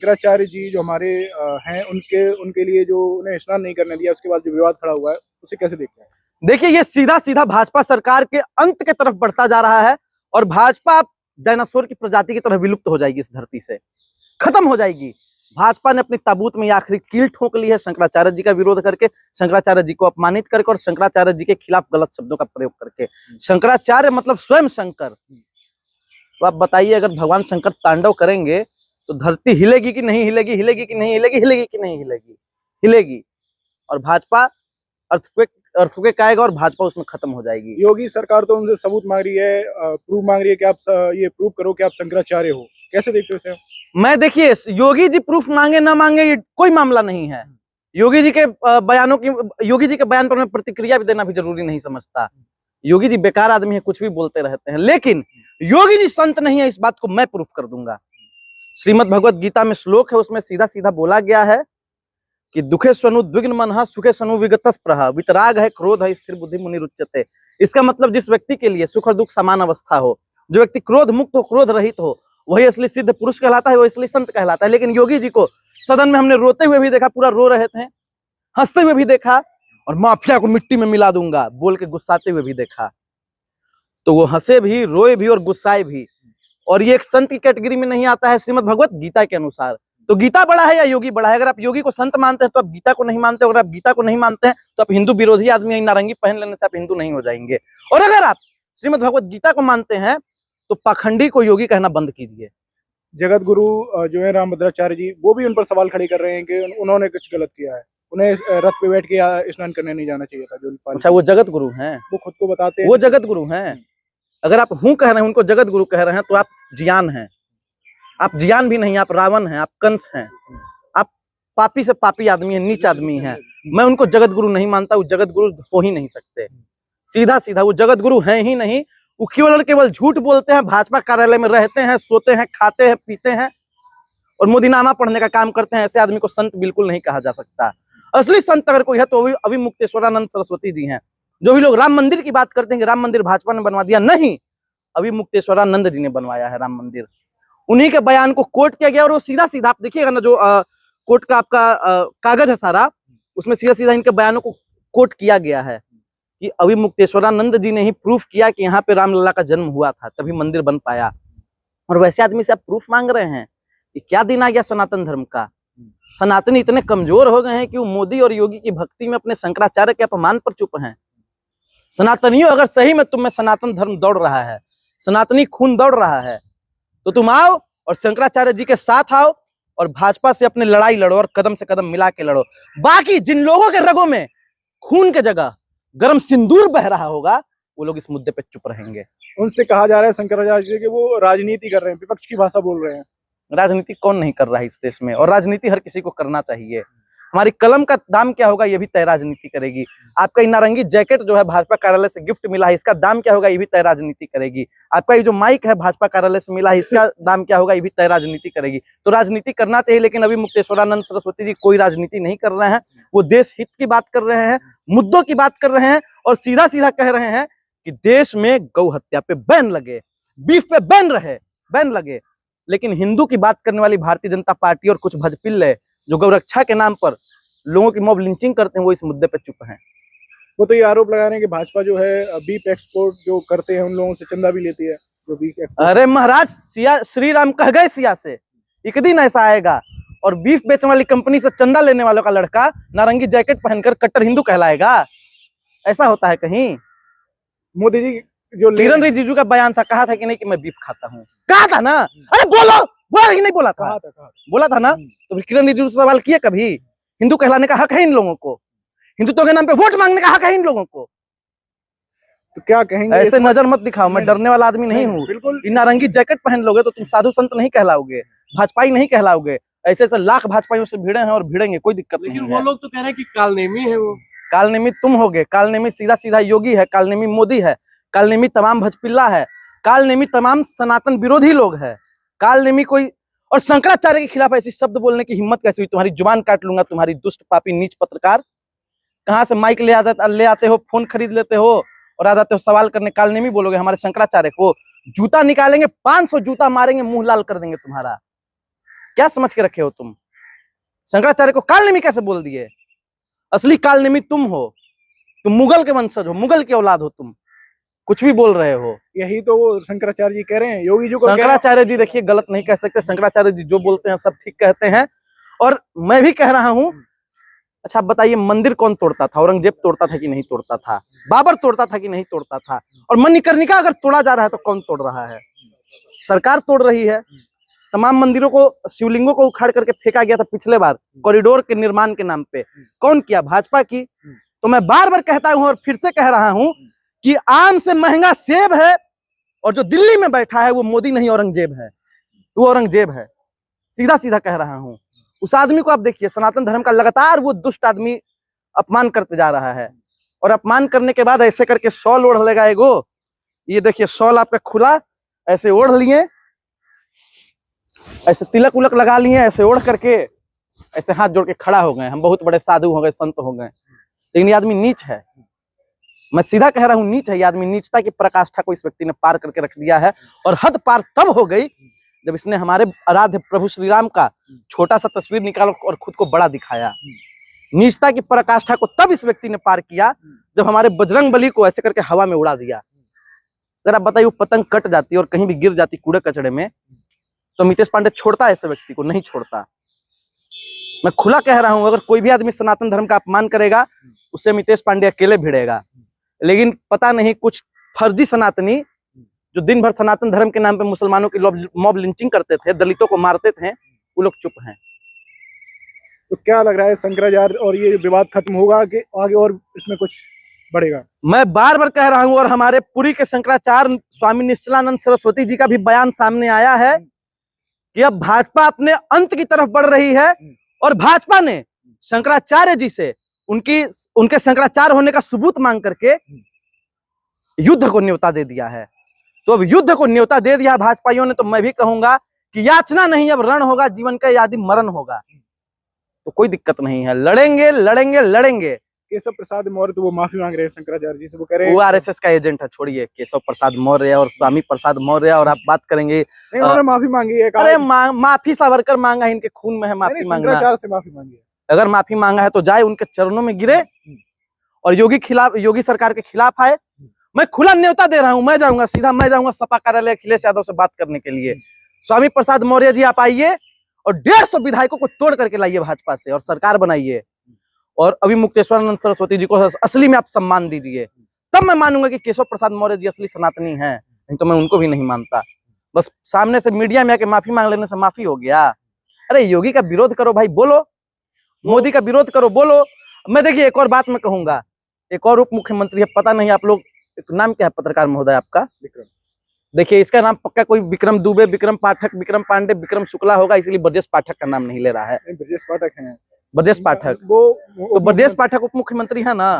शंकराचार्य जी जो हमारे हैं उनके उनके लिए जो उन्हें स्नान नहीं करने दिया, उसके बाद जो विवाद खड़ा हुआ है, उसे कैसे देखते हैं? देखिए, ये सीधा सीधा भाजपा सरकार के अंत के तरफ बढ़ता जा रहा है और भाजपा डायनासोर की प्रजाति की तरह विलुप्त हो जाएगी, इस धरती से खत्म हो जाएगी। भाजपा ने अपनी ताबूत में आखिरी कील ठोक ली है शंकराचार्य जी का विरोध करके, शंकराचार्य जी को अपमानित करके और शंकराचार्य जी के खिलाफ गलत शब्दों का प्रयोग करके। शंकराचार्य मतलब स्वयं शंकर। तो आप बताइए, अगर भगवान शंकर तांडव करेंगे तो धरती हिलेगी कि नहीं हिलेगी, हिलेगी कि नहीं हिलेगी, हिलेगी कि नहीं हिलेगी, हिलेगी। और भाजपा अर्थक्वेक आएगा और भाजपा उसमें खत्म हो जाएगी। योगी सरकार तो उनसे सबूत मांग रही है, प्रूफ मांग रही है कि आप ये प्रूफ करो कि आप शंकराचार्य हो। कैसे देखते हो इसे? मैं देखिए, योगी जी प्रूफ मांगे ना मांगे ये कोई मामला नहीं है। योगी जी के बयानों की, योगी जी के बयान पर मैं प्रतिक्रिया भी देना भी जरूरी नहीं समझता। योगी जी बेकार आदमी है, कुछ भी बोलते रहते हैं, लेकिन योगी जी संत नहीं है, इस बात को मैं प्रूफ कर दूंगा। श्रीमद् भगवत गीता में श्लोक है, उसमें सीधा सीधा बोला गया है कि दुखे स्वनु द्विग्न मनः सुखे सनु विगतस्पृहः वितराग है क्रोध है स्थिर बुद्धि मुनि रुच्यते। इसका मतलब जिस व्यक्ति के लिए सुख और दुख समान अवस्था हो, जो व्यक्ति क्रोध मुक्त हो, क्रोध रहित हो, वही असली सिद्ध पुरुष कहलाता है, वही असली संत कहलाता है। लेकिन योगी जी को सदन में हमने रोते हुए भी देखा, पूरा रो रहे थे, हंसते हुए भी देखा, और माफिया को मिट्टी में मिला दूंगा बोल के गुस्साते हुए भी देखा। तो वो हंसे भी, रोए भी और गुस्साए भी, और ये एक संत की कैटेगरी में नहीं आता है श्रीमद् भगवत गीता के अनुसार। तो गीता बड़ा है या योगी बड़ा है? अगर आप योगी को संत मानते हैं तो आप गीता को नहीं मानते, अगर आप गीता को नहीं मानते हैं तो आप हिंदू विरोधी आदमी हैं। नारंगी पहन लेने से आप हिंदू नहीं हो जाएंगे। और अगर आप श्रीमद् भगवत गीता को मानते हैं तो पाखंडी को योगी कहना बंद कीजिए। जगत गुरु जो है रामभद्राचार्य जी, वो भी उन पर सवाल खड़े कर रहे हैं कि उन्होंने कुछ गलत किया है, उन्हें रथ पे बैठ के स्नान करने नहीं जाना चाहिए था। जो अच्छा, वो जगत गुरु हैं? वो खुद को बताते हैं वो जगत गुरु हैं। अगर आप हूं कह रहे हैं, उनको जगत गुरु कह रहे हैं, तो आप जियान हैं। आप जियान भी नहीं, आप रावण हैं, आप कंस हैं, आप पापी से पापी आदमी हैं, नीच आदमी हैं। मैं उनको जगत गुरु नहीं मानता, वो जगत गुरु हो ही नहीं सकते। सीधा सीधा वो जगत गुरु हैं ही नहीं। वो केवल झूठ बोलते हैं, भाजपा कार्यालय में रहते हैं, सोते हैं, खाते हैं, पीते हैं और मोदीनामा पढ़ने का काम करते हैं। ऐसे आदमी को संत बिल्कुल नहीं कहा जा सकता। असली संत अगर कोई है तो अभी मुक्तेश्वरानंद सरस्वती जी हैं। जो भी लोग राम मंदिर की बात करते हैं कि राम मंदिर भाजपा ने बनवा दिया, नहीं, अभी मुक्तेश्वरानंद जी ने बनवाया है राम मंदिर। उन्हीं के बयान को कोट किया गया और वो सीधा सीधा आप देखिएगा ना, जो कोर्ट का आपका कागज है सारा, उसमें सीधा सीधा इनके बयानों को कोट किया गया है कि अभी मुक्तेश्वरानंद जी ने ही प्रूफ किया कि यहाँ पे रामलला का जन्म हुआ था, तभी मंदिर बन पाया। और वैसे आदमी से आप प्रूफ मांग रहे हैं कि क्या दिन आ गया सनातन धर्म का? सनातनी इतने कमजोर हो गए हैं कि वो मोदी और योगी की भक्ति में अपने शंकराचार्य के अपमान पर चुप हैं। सनातनियों, अगर सही में तुम में सनातन धर्म दौड़ रहा है, सनातनी खून दौड़ रहा है, तो तुम आओ और शंकराचार्य जी के साथ आओ और भाजपा से अपने लड़ाई लड़ो और कदम से कदम मिला के लड़ो। बाकी जिन लोगों के रगों में खून के जगह गर्म सिंदूर बह रहा होगा, वो लोग इस मुद्दे पे चुप रहेंगे। उनसे कहा जा रहा है शंकराचार्य जी कि वो राजनीति कर रहे हैं, विपक्ष की भाषा बोल रहे हैं। राजनीति कौन नहीं कर रहा है इस देश में? और राजनीति हर किसी को करना चाहिए। हमारी कलम का दाम क्या होगा, ये भी तय राजनीति करेगी। आपका ये नारंगी जैकेट जो है भाजपा कार्यालय से गिफ्ट मिला है, इसका दाम क्या होगा, ये भी तय राजनीति करेगी। आपका ये जो माइक है भाजपा कार्यालय से मिला है, इसका दाम क्या होगा, ये भी तय राजनीति करेगी। तो राजनीति करना चाहिए, लेकिन अभी मुक्तेश्वरानंद सरस्वती जी कोई राजनीति नहीं कर रहे हैं। वो देश हित की बात कर रहे हैं, मुद्दों की बात कर रहे हैं और सीधा सीधा कह रहे हैं कि देश में गौ हत्या पे बैन लगे, बीफ पे बैन लगे। लेकिन हिंदू की बात करने वाली भारतीय जनता पार्टी और कुछ भजपिल्ले जो गौरक्षा के नाम पर लोगों की मॉब लिंचिंग करते हैं, वो इस मुद्दे पे चुप हैं। वो तो ये आरोप लगा रहे हैं कि भाजपा जो है बीफ एक्सपोर्ट जो करते हैं उन लोगों से चंदा भी लेती है, जो बीफ एक्सपोर्ट। अरे महाराज, श्री राम कह गए सिया से, एक दिन ऐसा आएगा और बीफ बेचने वाली कंपनी से चंदा लेने वालों का लड़का नारंगी जैकेट पहनकर कट्टर हिंदू कहलाएगा? ऐसा होता है कहीं? मोदी जी जो किरण रिजिजू का बयान था, कहा था कि नहीं कि मैं बीफ खाता हूँ, कहा था ना? अरे बोला कि नहीं बोला था? बोला था ना? तो फिर किरण रिजिजू से सवाल किए कभी? हिंदू कहलाने का हक है इन लोगों को? हिंदुत्व के नाम पे वोट मांगने का हक है इन लोगों को? तो क्या कहेंगे? ऐसे नजर मत दिखाओ, मैं डरने वाला आदमी नहीं हूँ। बिल्कुल। नारंगी जैकेट पहन लोगे तो तुम साधु संत नहीं कहलाओगे, भाजपाई नहीं कहलाओगे। ऐसे ऐसे लाख भाजपाइयों से भिड़े हैं और भिड़ेंगे, कोई दिक्कत नहीं है। लेकिन वो लोग तो कह रहे हैं कि कालनेमी है वो। कालनेमी तुम होगे, कालनेमी सीधा सीधा योगी है, कालनेमी मोदी है, कालनेमी तमाम भजपिल्ला है, कालनेमी तमाम सनातन विरोधी लोग है, कालनेमी कोई। और शंकराचार्य के खिलाफ ऐसी शब्द बोलने की हिम्मत कैसी हुई? तुम्हारी जुबान काट लूंगा, तुम्हारी दुष्ट पापी नीच पत्रकार। कहां से माइक ले आते हो, फोन खरीद लेते हो और आ जाते हो सवाल करने। कालनेमी बोलोगे हमारे शंकराचार्य को? जूता निकालेंगे, 500 जूता मारेंगे, मुंह लाल कर देंगे तुम्हारा। क्या समझ के रखे हो तुम? शंकराचार्य को कालनेमी कैसे बोल दिए? असली कालनेमी तुम हो, तुम मुगल के वंशज हो, मुगल की औलाद हो तुम, कुछ भी बोल रहे हो। यही तो वो शंकराचार्य जी कह रहे हैं, योगी जी को कह रहे हैं। शंकराचार्य जी देखिए गलत नहीं कह सकते, शंकराचार्य जी जो बोलते हैं सब ठीक कहते हैं, और मैं भी कह रहा हूं। अच्छा आप बताइए, मंदिर कौन तोड़ता था? औरंगजेब तोड़ता था कि नहीं तोड़ता था? बाबर तोड़ता था कि नहीं तोड़ता था? और मणिकर्णिका अगर तोड़ा जा रहा है तो कौन तोड़ रहा है? सरकार तोड़ रही है। तमाम मंदिरों को, शिवलिंगों को उखाड़ करके फेंका गया था पिछले बार कॉरिडोर के निर्माण के नाम पे, कौन किया? भाजपा की। तो मैं बार बार कहता हूं और फिर से कह रहा हूं कि आम से महंगा सेब है, और जो दिल्ली में बैठा है वो मोदी नहीं औरंगजेब है, वो औरंगजेब है, सीधा सीधा कह रहा हूं। उस आदमी को आप देखिए, सनातन धर्म का लगातार वो दुष्ट आदमी अपमान करते जा रहा है, और अपमान करने के बाद ऐसे करके शॉल ओढ़ लेगा एगो। ये देखिए शॉल आपका खुला, ऐसे ओढ़ लिए, ऐसे तिलक उलक लगा लिए, ऐसे ओढ़ करके ऐसे हाथ जोड़ के खड़ा हो गए, हम बहुत बड़े साधु हो गए, संत हो गए। लेकिन ये आदमी नीच है, मैं सीधा कह रहा हूँ, नीच है ये आदमी। नीचता की पराकाष्ठा को इस व्यक्ति ने पार करके रख दिया है, और हद पार तब हो गई जब इसने हमारे आराध्य प्रभु श्री राम का छोटा सा तस्वीर निकाला और खुद को बड़ा दिखाया। नीचता की पराकाष्ठा को तब इस व्यक्ति ने पार किया जब हमारे बजरंग बली को ऐसे करके हवा में उड़ा दिया। अगर आप बताइए वो पतंग कट जाती और कहीं भी गिर जाती कूड़े कचड़े में, तो मितेश पांडे छोड़ता ऐसे व्यक्ति को? नहीं छोड़ता। मैं खुला कह रहा हूं, अगर कोई भी आदमी सनातन धर्म का अपमान करेगा उससे मितेश पांडे अकेले भिड़ेगा। लेकिन पता नहीं कुछ फर्जी सनातनी जो दिन भर सनातन धर्म के नाम पे मुसलमानों की मॉब लिंचिंग करते थे, दलितों को मारते थे, वो लोग चुप हैं। तो क्या लग रहा है, शंकराचार्य और ये विवाद खत्म होगा कि आगे और इसमें कुछ बढ़ेगा? मैं बार बार कह रहा हूं, और हमारे पुरी के शंकराचार्य स्वामी निश्चलानंद सरस्वती जी का भी बयान सामने आया है कि अब भाजपा अपने अंत की तरफ बढ़ रही है, और भाजपा ने शंकराचार्य जी से उनके शंकराचार्य होने का सबूत मांग करके युद्ध को न्योता दे दिया है। तो अब युद्ध को न्योता दे दिया भाजपाइयों ने, तो मैं भी कहूंगा कि याचना नहीं, अब रण होगा, जीवन का यादि मरण होगा। तो कोई दिक्कत नहीं है, लड़ेंगे लड़ेंगे लड़ेंगे। केशव प्रसाद मौर्य तो वो माफी मांग रहे हैं शंकराचार्य जी से, वो कह रहे हैं वो आरएसएस का एजेंट है। छोड़िए केशव प्रसाद मौर्य और स्वामी प्रसाद मौर्य, और आप बात करेंगे। नहीं, उन्होंने माफी मांगी है। अरे माफी सावरकर मांगा है, इनके खून में है माफी मांगना। शंकराचार्य से माफी मांगी है। अगर माफी मांगा है तो जाए उनके चरणों में गिरे और योगी सरकार के खिलाफ आए। मैं खुला न्योता दे रहा हूं, मैं जाऊंगा सीधा, मैं जाऊंगा सपा कार्यालय अखिलेश यादव से बात करने के लिए। स्वामी प्रसाद मौर्य जी आप आइए और 150 विधायकों को तोड़ करके लाइए भाजपा से और सरकार बनाइए, और अभी मुक्तेश्वरानंद सरस्वती जी को असली में आप सम्मान दीजिए, तब मैं मानूंगा कि केशव प्रसाद मौर्य जी असली सनातनी हैं। नहीं तो मैं उनको भी नहीं मानता। बस सामने से मीडिया में आके माफी मांग लेने से माफी हो गया? अरे योगी का विरोध करो भाई, बोलो, मोदी का विरोध करो, बोलो। मैं देखिए एक और बात मैं कहूंगा, एक और उप मुख्यमंत्री है, पता नहीं आप लोग, नाम क्या है पत्रकार महोदय आपका? विक्रम। देखिए इसका नाम पक्का कोई विक्रम दुबे, विक्रम पाठक, विक्रम पांडे, विक्रम शुक्ला होगा, इसलिए ब्रजेश पाठक का नाम नहीं ले रहा है। ब्रजेश पाठक हैं। ब्रजेश पाठक, वो तो ब्रजेश पाठक उप मुख्यमंत्री है ना,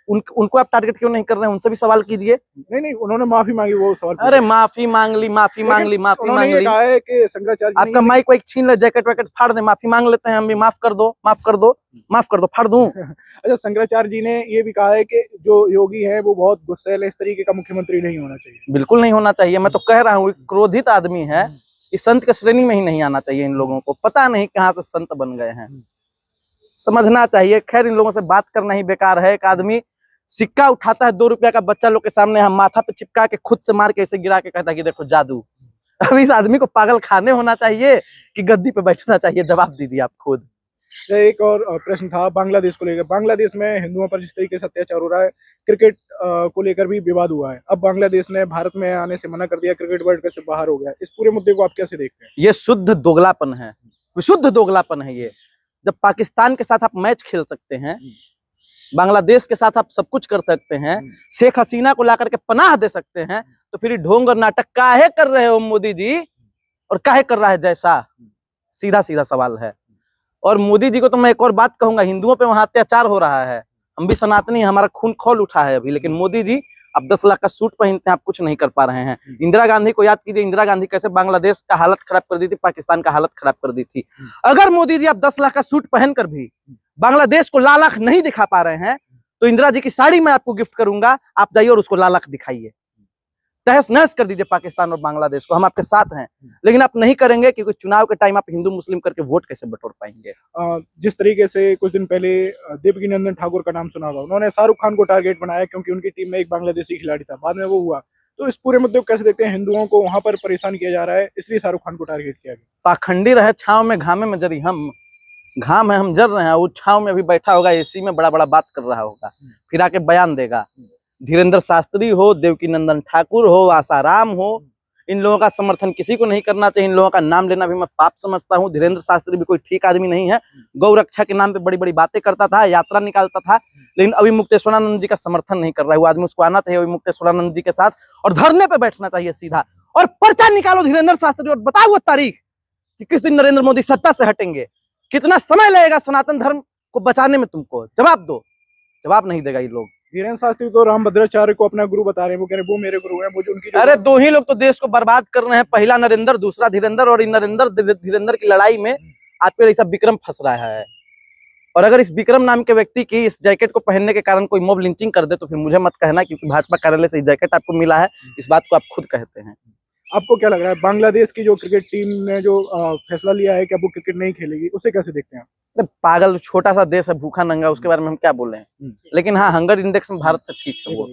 उनको आप टारगेट क्यों नहीं कर रहे हैं? उनसे भी सवाल कीजिए। नहीं, उन्होंने माफी मांगी, वो सवाल। अरे माफी मांग ली, माफी मांग ली, माफी मांग ली। कहा है कि शंकराचार्य आपका माइक वाइक छीन ले, जैकेट वैकेट फाड़ दे, माफी मांग लेते हैं हम भी, माफ कर दो, माफ कर दो, माफ कर दो, फाड़ दूं। अच्छा, शंकराचार्य जी ने ये भी कहा है कि जो योगी है वो बहुत गुस्सैल, इस तरीके का मुख्यमंत्री नहीं होना चाहिए। बिल्कुल नहीं होना चाहिए। मैं तो कह रहा हूँ क्रोधित आदमी है, इस संत के श्रेणी में ही नहीं आना चाहिए। इन लोगों को पता नहीं कहाँ से संत बन गए हैं, समझना चाहिए। खैर इन लोगों से बात करना ही बेकार है। एक आदमी सिक्का उठाता है 2 रुपया का, बच्चा लोग के सामने हम माथा पे चिपका के खुद से मार के ऐसे गिरा के कहता है कि देखो जादू। अब इस आदमी को पागल खाने होना चाहिए कि गद्दी पे बैठना चाहिए? जवाब दीजिए आप खुद। एक और प्रश्न था बांग्लादेश को लेकर। बांग्लादेश में हिंदुओं पर जिस तरीके से अत्याचार हो रहा है, क्रिकेट को लेकर भी विवाद हुआ है। अब बांग्लादेश ने भारत में आने से मना कर दिया, क्रिकेट वर्ल्ड कप से बाहर हो गया। इस पूरे मुद्दे को आप कैसे देखते हैं? ये शुद्ध दोगलापन है, शुद्ध दोगलापन है ये। जब पाकिस्तान के साथ आप मैच खेल सकते हैं, बांग्लादेश के साथ आप सब कुछ कर सकते हैं, शेख हसीना को ला करके पनाह दे सकते हैं, तो फिर ढोंग और नाटक काहे कर रहे हो मोदी जी, और काहे कर रहा है जैसा? सीधा सीधा सवाल है। और मोदी जी को तो मैं एक और बात कहूंगा, हिंदुओं पे वहां अत्याचार हो रहा है, हम भी सनातनी, हमारा खून खौल उठा है अभी, लेकिन मोदी जी आप 10 लाख का सूट पहनते हैं, आप कुछ नहीं कर पा रहे हैं। इंदिरा गांधी को याद कीजिए, इंदिरा गांधी कैसे बांग्लादेश का हालत खराब कर दी थी, पाकिस्तान का हालत खराब कर दी थी। अगर मोदी जी आप 10 लाख का सूट पहनकर भी बांग्लादेश को लाल आंख नहीं दिखा पा रहे हैं, तो इंदिरा जी की साड़ी मैं आपको गिफ्ट करूंगा, आप जाइए और उसको लाल आंख दिखाइए। तहस नहस कर दीजिए पाकिस्तान और बांग्लादेश को, हम आपके साथ हैं। लेकिन आप नहीं करेंगे क्योंकि चुनाव के टाइम आप हिंदू मुस्लिम करके वोट कैसे बटोर पाएंगे। जिस तरीके से कुछ दिन पहले देवकी नंदन ठाकुर का नाम सुना होगा, उन्होंने शाहरुख खान को टारगेट बनाया क्योंकि उनकी टीम में एक बांग्लादेशी खिलाड़ी था, बाद में वो हुआ। तो इस पूरे मुद्दे को कैसे देखते हैं? हिंदुओं को वहां पर परेशान किया जा रहा है, इसलिए शाहरुख खान को टारगेट किया गया। पाखंडी रहे छाव में घामे में जरी हम, घाम है हम जर रहे हैं, वो छाव में अभी बैठा होगा एसी में बड़ा बड़ा बात कर रहा होगा, फिर आके बयान देगा। धीरेन्द्र शास्त्री हो, देवकी नंदन ठाकुर हो, आसाराम हो, इन लोगों का समर्थन किसी को नहीं करना चाहिए। इन लोगों का नाम लेना भी मैं पाप समझता हूँ। धीरेन्द्र शास्त्री भी कोई ठीक आदमी नहीं है, गौ रक्षा के नाम पे बड़ी बड़ी बातें करता था, यात्रा निकालता था, लेकिन अभी मुक्तेश्वरानंद जी का समर्थन नहीं कर रहा है। वो आदमी उसको आना चाहिए अभी मुक्तेश्वरानंद जी के साथ और धरने पे बैठना चाहिए सीधा, और पर्चा निकालो धीरेन्द्र शास्त्री और बताओ वो तारीख कि किस दिन नरेंद्र मोदी सत्ता से हटेंगे, कितना समय लगेगा सनातन धर्म को बचाने में, तुमको जवाब दो। जवाब नहीं देगा ये लोग। धीरेन्द्र शास्त्री तो रामभद्राचार्य को अपना गुरु बता रहे हैं, वो कह रहे हैं वो मेरे गुरु हैं, मुझे उनकी अरे दो ही लोग तो देश को बर्बाद कर रहे हैं, पहला नरेंद्र, दूसरा धीरेन्द्र, और इन नरेंद्र धीरेन्द्र की लड़ाई में आपके जैसा विक्रम फंस रहा है। और अगर इस विक्रम नाम के व्यक्ति की इस जैकेट को पहनने के कारण कोई मॉब लिंचिंग कर दे तो फिर मुझे मत कहना, क्योंकि भाजपा कार्यालय से जैकेट आपको मिला है, इस बात को आप खुद कहते हैं। आपको क्या लग रहा है बांग्लादेश की जो क्रिकेट टीम ने जो फैसला लिया है कि अब वो क्रिकेट नहीं खेलेगी, उसे कैसे देखते हैं? अरे पागल, छोटा सा देश है, भूखा नंगा, उसके बारे में हम क्या बोले हैं। लेकिन हाँ, हंगर इंडेक्स में भारत से ठीक है वो।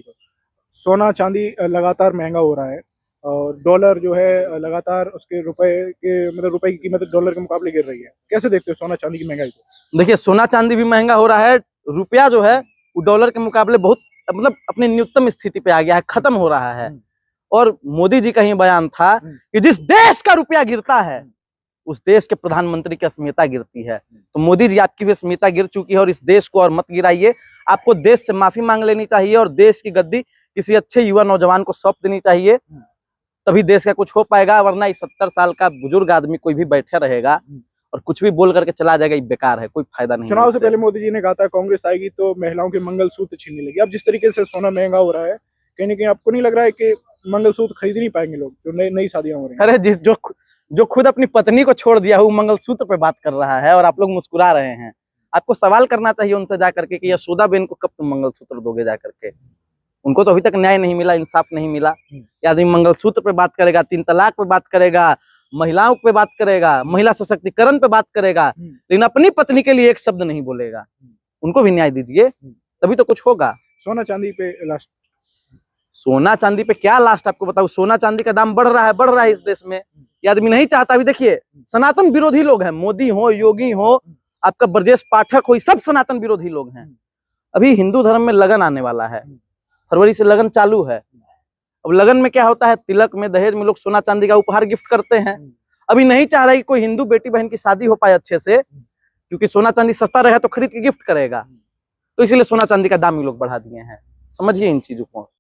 सोना चांदी लगातार महंगा हो रहा है और डॉलर जो है लगातार उसके रुपए की कीमत डॉलर के मुकाबले गिर रही है, कैसे देखते हो सोना चांदी की महंगाई को? देखिए, सोना चांदी भी महंगा हो रहा है, रुपया जो है वो डॉलर के मुकाबले बहुत मतलब अपनी न्यूनतम स्थिति पे आ गया है, खत्म हो रहा है। और मोदी जी का ही बयान था कि जिस देश का रुपया गिरता है उस देश के प्रधानमंत्री की अस्मिता गिरती है। तो मोदी जी, आपकी भी अस्मिता गिर चुकी है और इस देश को और मत गिराइए। आपको देश से माफी मांग लेनी चाहिए और देश की गद्दी किसी अच्छे युवा नौजवान को सौंप देनी चाहिए, तभी देश का कुछ हो पाएगा। वरना इस 70 साल का बुजुर्ग आदमी कोई भी बैठे रहेगा और कुछ भी बोल करके चला जाएगा, ये बेकार है, कोई फायदा नहीं। चुनाव से पहले मोदी जी ने कहा था कांग्रेस आएगी तो महिलाओं के मंगलसूत्र छीनने लगी। अब जिस तरीके से सोना महंगा हो रहा है, कहीं ना कहीं आपको नहीं लग रहा है कि मंगलसूत्र खरीद नहीं पाएंगे लोग जो नई शादियां हो रही हैं? अरे जो खुद अपनी पत्नी को छोड़ दिया वो मंगलसूत्र पे बात कर रहा है और आप लोग मुस्कुरा रहे हैं। आपको सवाल करना चाहिए उनसे जाकर के कि यशोदा बेन को कब तुम मंगलसूत्र दोगे जाकर के। उनको तो अभी तक न्याय नहीं मिला, इंसाफ नहीं मिला। ये आदमी मंगलसूत्र पे बात करेगा, 3 तलाक पे बात करेगा, महिलाओं पे बात करेगा, महिला सशक्तिकरण पे बात करेगा, लेकिन अपनी पत्नी के लिए एक शब्द नहीं बोलेगा। उनको भी न्याय दीजिए, तभी तो कुछ होगा। सोना चांदी पे लास्ट, सोना चांदी पे क्या लास्ट आपको बताऊं? सोना चांदी का दाम बढ़ रहा है इस देश में। ये आदमी नहीं चाहता। अभी देखिए, सनातन विरोधी लोग हैं, मोदी हो, योगी हो, आपका ब्रजेश पाठक हो, सब सनातन विरोधी लोग हैं। अभी हिंदू धर्म में लगन आने वाला है, फरवरी से लगन चालू है। अब लगन में क्या होता है, तिलक में, दहेज में लोग सोना चांदी का उपहार गिफ्ट करते हैं। अभी नहीं चाह रहा कि कोई हिंदू बेटी बहन की शादी हो पाए अच्छे से, क्योंकि सोना चांदी सस्ता रहे तो खरीद के गिफ्ट करेगा, तो इसीलिए सोना चांदी का दाम ये लोग बढ़ा दिए हैं। समझिए इन चीजों को।